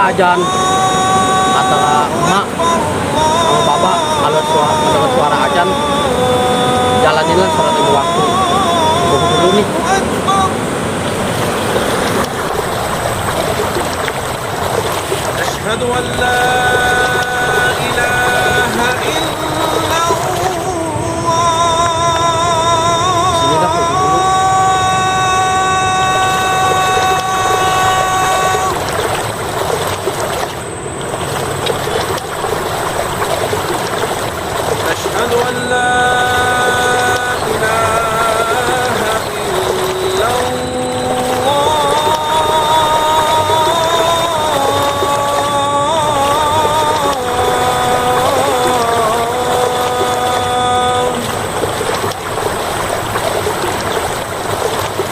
ajan kata emak sama bapak kalau mendengar suara ajan jalaninlah sholat lima waktu. Tunggu dulu nih. Asyhadu an la ilaha illallah. Sini dah tunggu dulu. Asyhadu an la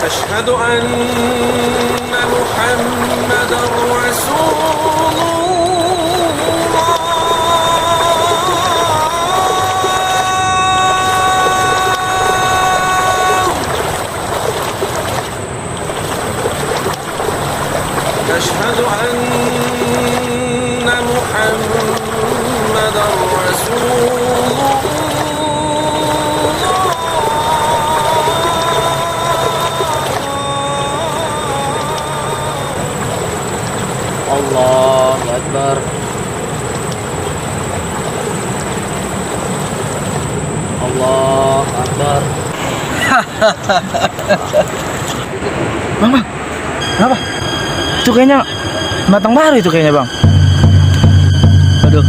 أشهد أن محمدا رسول الله. أشهد أن محمدا رسول الله. Allahu Akbar. Allahu Akbar. Bang, kenapa? Itu kayaknya matang baru itu kayaknya bang. Aduh,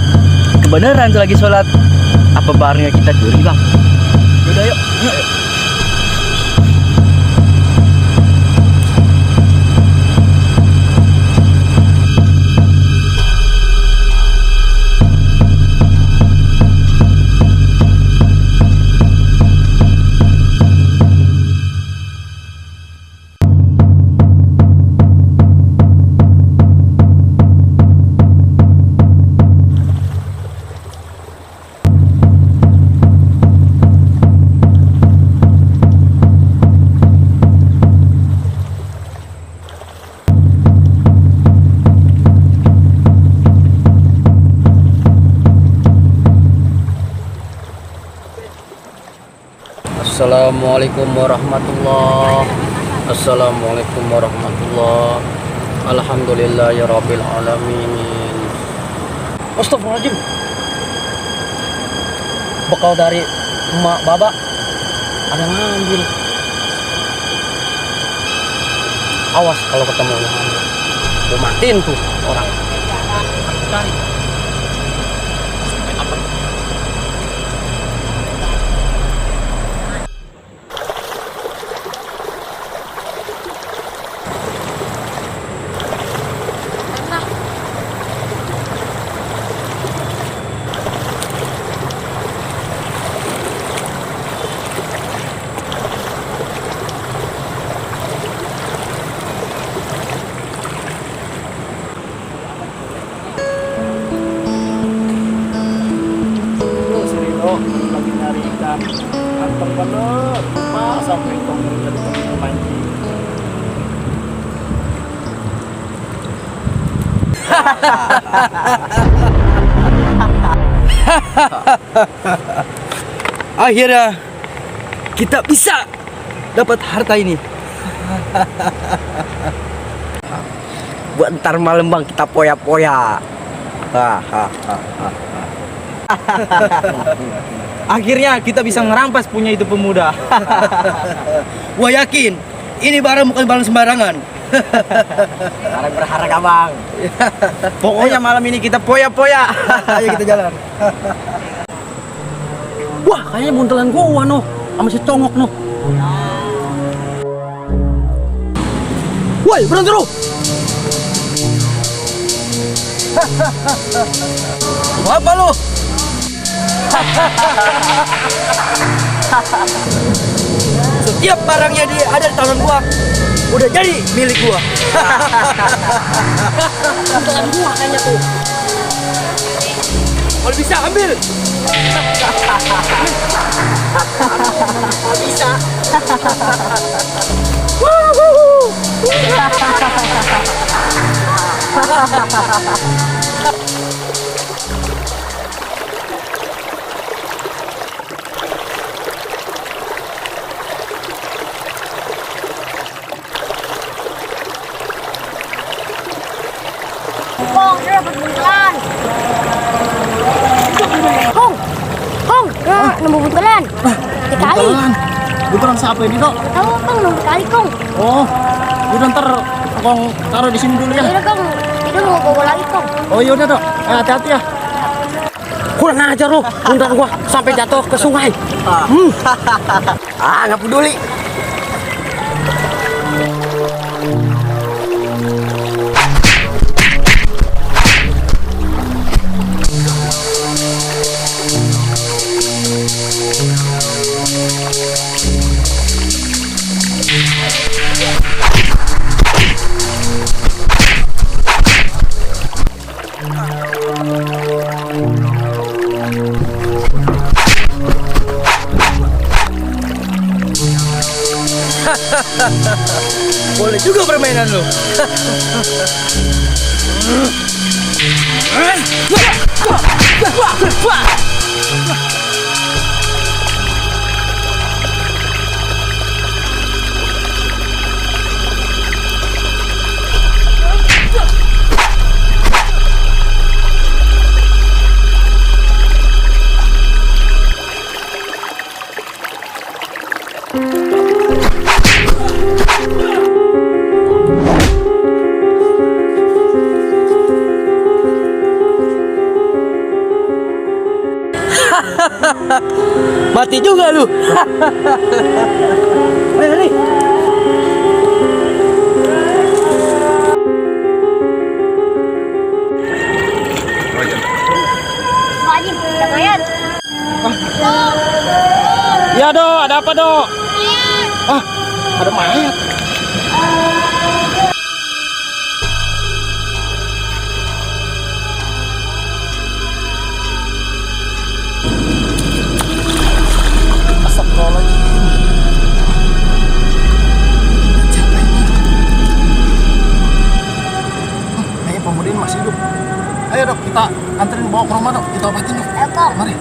kebenaran tuh lagi sholat. Apa barnya kita curi bang? Yaudah yuk, yuk. Assalamualaikum warahmatullah. Assalamualaikum warahmatullah. Alhamdulillahirabbil alamin. Astagfirullahaladzim. Bekal dari emak baba ada ngambil. Awas kalau ketemu yang ngambil. Gua matiin tuh orang. Cari. Lagi nyari ikan anteng banget sampai tongkol jadi tongkol mancing. Akhirnya kita bisa dapat harta ini. Buat ntar malam bang kita poya-poya. Akhirnya kita bisa ngerampas punya itu pemuda. Gua yakin ini barang bukan barang sembarangan. Barang berharga bang. Pokoknya malam ini kita poya-poya. Ayo kita jalan. Wah kayaknya buntelan gua noh sama si congok noh. Woi berhenti lu. Apa lu? Setiap barangnya dia ada di tangan gua udah jadi milik gua. Buntelan gua kayaknya tuh. Kalau bisa ambil. Bisa. Kong, saya dapat buntelan. Kong, nemu buntelan. Dikali. Buntelan siapa ini, Dok? Tahu Kong, nemu kali Kong. Oh, udah ntar Kong taruh di sini dulu ya. Yaudah Kong, itu mau bawa lagi Kong. Oh iya udah, Dok. Hati-hati ya. Kurang ajar lo, buntelan gua sampai jatuh ke sungai. Nggak peduli. Boleh juga permainan lu. Mati juga lu. Ayo nih. Wajib, ada mayat. Ya, Dok. Ada apa, Dok? Ada mayat. Kayaknya pemuda ini masih hidup. Ayo, Dok, kita anterin bawa ke rumah, Dok. Kita obatin, Dok. Ayo Kong. Mari.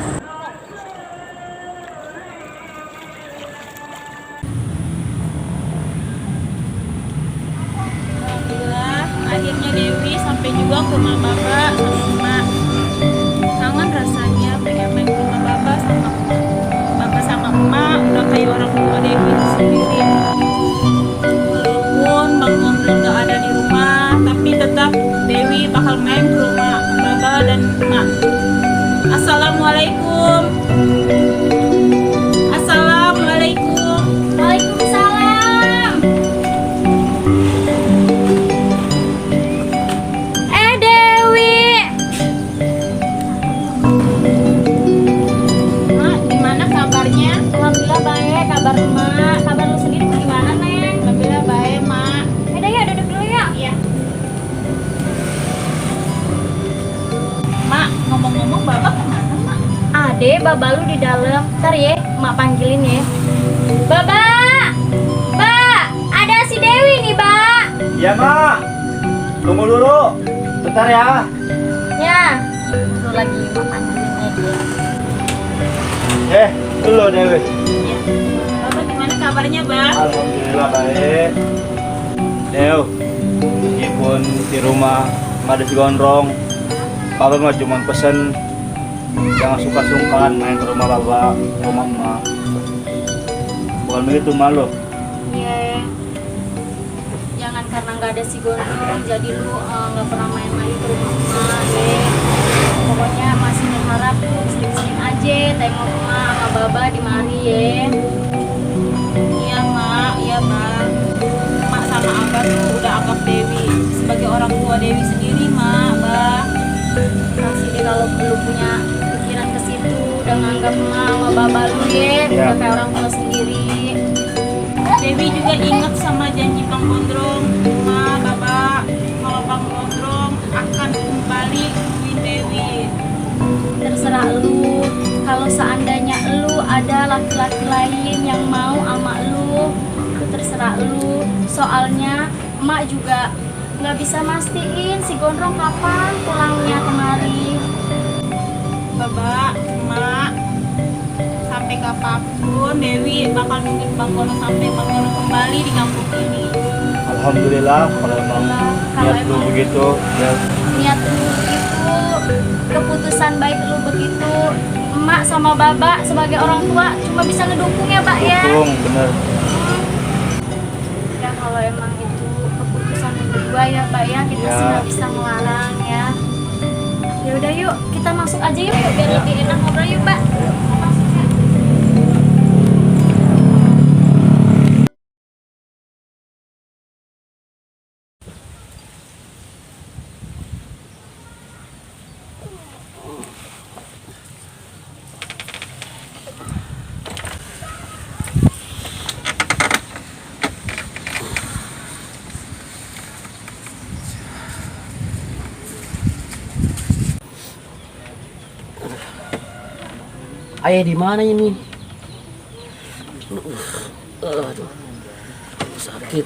Alhamdulillah, akhirnya Dewi sampai juga ke rumah Bapak sama Emak. Kangen rasanya pengen main ke rumah Bapak sama Emak, udah kayak orang tua Dewi itu sendiri. Walaupun Bang Gondrong gak ada di rumah, tapi tetap Dewi bakal main ke rumah Bapak dan Emak. Assalamualaikum. Assalamualaikum. Waalaikumsalam. Dewi. Mak, gimana kabarnya? Alhamdulillah baik, kabar emak. Kabar lu sendiri gimana, Neng? Alhamdulillah baik, Mak. Udah ya, duduk dulu ya. Iya. Mak, ngomong-ngomong Bapak kemana, Mak? Ade, baba lu di dalam. Ntar ya, emak panggilin ya. Baba! Ba! Ada si Dewi nih, Ba. Iya, Mak. Tunggu dulu. Bentar ya. Ya. Lu lagi emak panggilin ya. Dulu, Dewi. Iya. Bapak gimana kabarnya, Bang? Alhamdulillah baik. Dew, meskipun di rumah nggak ada si Gondrong, Bapak mah cuma pesen jangan suka sungkan main ke rumah Bapak, ke rumah emak. Bukan begitu malu. Iya. Jangan karena nggak ada si Gondrong jadi lu nggak pernah main lagi ke rumah emak ya. Pokoknya masih berharap lu sering-sering aja tengok emak sama baba di mari ya. Iya, Mak. Iya, Bang. Mak sama Abah tuh udah anggap Dewi sebagai orang tua Dewi sendiri, Mak, Bang. Kasih deh kalau lu punya pikiran ke situ udah nganggap emak sama baba lu ya, udah kayak orang tua sendiri. Dewi juga ingat sama janji Bang Gondrong. Mak, Bapak, kalau Bang Gondrong akan kembali nemuin Dewi. Terserah lu, kalau seandainya lu ada laki-laki lain yang mau sama lu, itu terserah lu. Soalnya emak juga nggak bisa mastiin si Gondrong kapan pulangnya kemari. Baba, emak, sampai kapanpun Dewi bakal nungguin Bang Gono sampai Bang Gono kembali di kampung ini. Alhamdulillah kalau emang niat lu begitu ya. Niat lu begitu, keputusan baik lu begitu. Emak sama Baba sebagai orang tua cuma bisa ngedukung ya, Pak ya. Dukung bener. Ya kalau emang itu keputusan lu berdua ya, Pak ya, kita Ya. sih nggak bisa melarang ya. Ya udah yuk, kita masuk aja yuk biar lebih enak ngobrol yuk, Pak. Masuk ya. Ayah di mana ini? Aduh, sakit.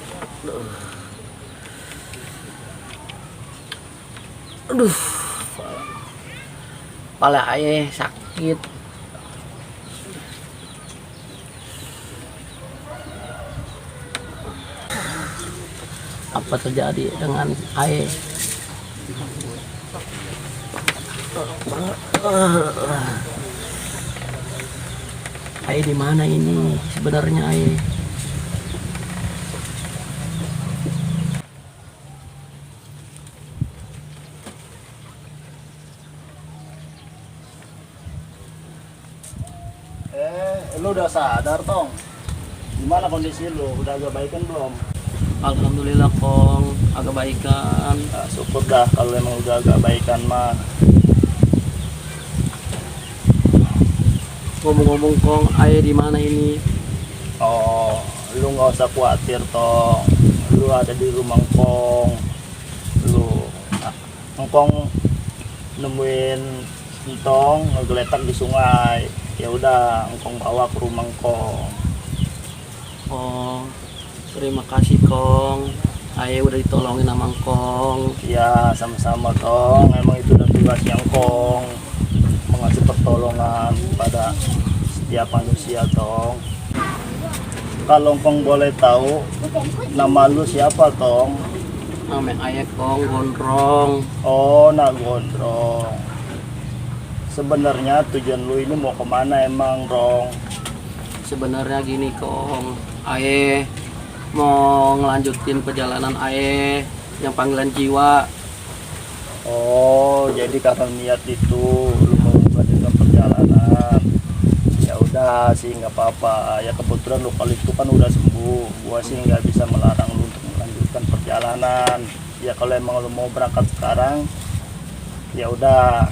Aduh, kepala ayah sakit. Apa terjadi dengan ayah? Ayah di mana ini sebenarnya ayah? Lu udah sadar Tong? Gimana kondisi lu? Udah agak baikan belum? Alhamdulillah Kong, agak baikan. Nah, syukur dah kalau emang udah agak baikan mah. Ngomong-ngomong Kong, ayah di mana ini? Oh, lu nggak usah khawatir Tong. Lu ada di rumah Kong. Engkong nemuin Entong ngegeletak di sungai. Ya udah, engkong bawa ke rumah Engkong. Oh, terima kasih Kong. Ayah udah ditolongin sama Kong. Ya, sama-sama Tong. Emang itu udah tugasnya Engkong mengasih pertolongan pada setiap manusia Tong. Kalau Engkong boleh tahu, nama lu siapa Tong? Namanya ayah Kong Gondrong. Oh, nak Gondrong. Sebenarnya tujuan lu ini mau kemana emang, Rong? Sebenarnya gini Kong, ayah mau ngelanjutin perjalanan ayah yang panggilan jiwa. Oh, jadi karena niat itu lu mau melanjutkan perjalanan. Ya udah sih, nggak apa-apa. Ya kebetulan lu kalau itu kan udah sembuh. Gua sih nggak bisa melarang lu untuk melanjutkan perjalanan. Ya kalau emang lu mau berangkat sekarang, ya udah.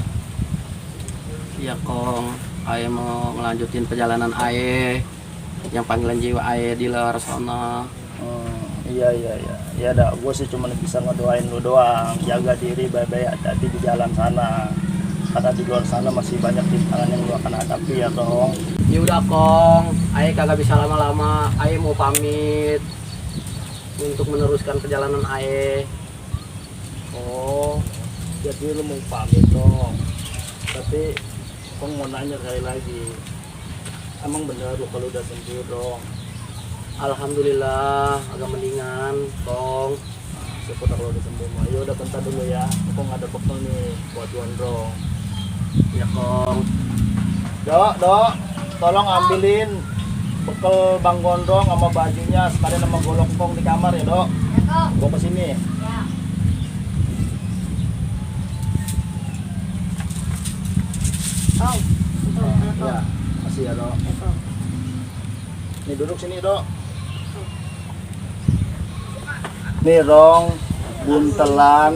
Iya Kong, ayah mau ngelanjutin perjalanan ayah yang panggilan jiwa ayah di luar sana. Iya. Ya dah, gue sih cuma bisa ngedoain lu doang. Jaga diri baik-baik, hati-hati di jalan sana. Karena di luar sana masih banyak rintangan yang lu akan hadapi ya, Tong. Ya udah Kong, ayah kagak bisa lama-lama. Ayah mau pamit untuk meneruskan perjalanan ayah. Oh, jadi lu mau pamit dong. Tapi Kong mau nanya sekali lagi. Emang bener lu kalau udah sembuh dong? Alhamdulillah agak mendingan Kong. Syukur kalau udah sembuh mah. Ya udah bentar dulu ya. Kong ada bekal nih buat Gondrong. Ya Kong. Dok, tolong ambilin bekal Bang Gondrong sama bajunya sekalian sama golok Kong di kamar ya, Dok. Bawa ke sini. Ya. Oh, Ya, makasih ya, Dok. Nih duduk sini, Dok. Nih, Rong, buntelan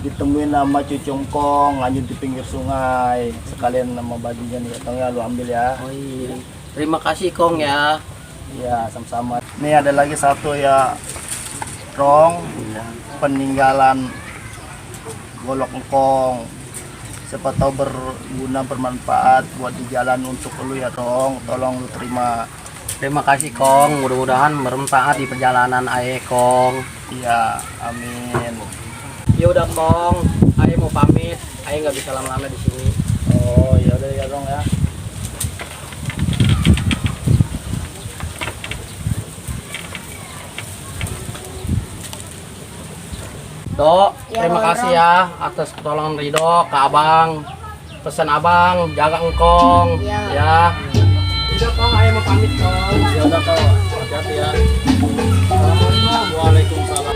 ditemuin sama cucung Kong lanjut di pinggir sungai. Sekalian nama bajunya nih, Tong ya, lu ambil ya. Oh iya. Terima kasih Kong ya. Ya, sama-sama. Nih ada lagi satu ya, Rong, peninggalan golok engkong. Siapa tahu berguna bermanfaat buat di jalan untuk lu ya, Rong. Tolong lu terima. Terima kasih Kong, mudah-mudahan bermanfaat di perjalanan Aye Kong. Iya, amin. Ya udah Kong, Aye mau pamit. Aye nggak bisa lama-lama di sini. Oh, ya udah ya dong ya. Dok, Ya, terima Bang kasih ya atas pertolongan Ridho ke Abang. Pesan Abang, jaga engkong. Ya. Ya. Udah Kong, Aye mau pamit Kong. Ya udah kau. Hati-hati ya. Assalamualaikum. Waalaikumsalam.